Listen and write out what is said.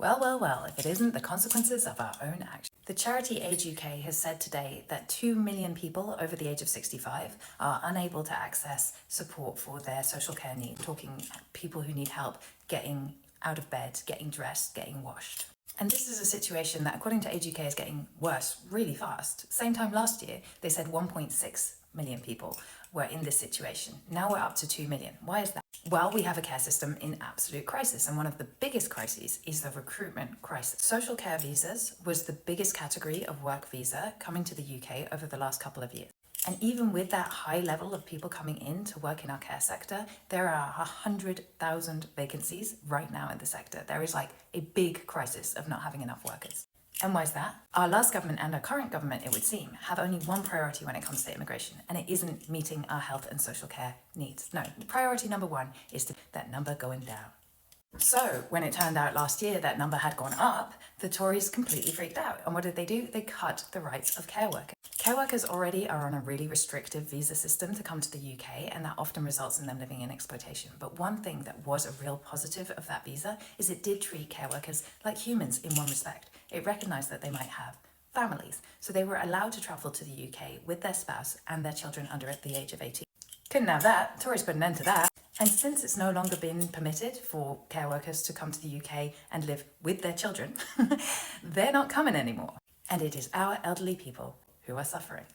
Well, if it isn't the consequences of our own actions. The charity Age UK has said today that 2 million people over the age of 65 are unable to access support for their social care needs, talking people who need help getting out of bed, getting dressed, getting washed. And this is a situation that, according to Age UK, is getting worse really fast. Same time last year, they said 1.6 million people were in this situation. Now we're up to 2 million. Why is that? Well, we have a care system in absolute crisis, and one of the biggest crises is the recruitment crisis. Social care visas was the biggest category of work visa coming to the UK over the last couple of years. And even with that high level of people coming in to work in our care sector, there are 100,000 vacancies right now in the sector. There is like a big crisis of not having enough workers. And why is that? Our last government and our current government, it would seem, have only one priority when it comes to immigration, and it isn't meeting our health and social care needs. No, priority number one is that number going down. So when it turned out last year that number had gone up, the Tories completely freaked out. And what did? They cut the rights of care workers. Care workers already are on a really restrictive visa system to come to the UK, and that often results in them living in exploitation. But one thing that was a real positive of that visa is it did treat care workers like humans in one respect. It recognised that they might have families, so they were allowed to travel to the UK with their spouse and their children under the age of 18. Couldn't have that. Tories put an end to that. And since it's no longer been permitted for care workers to come to the UK and live with their children, they're not coming anymore. And it is our elderly people who are suffering.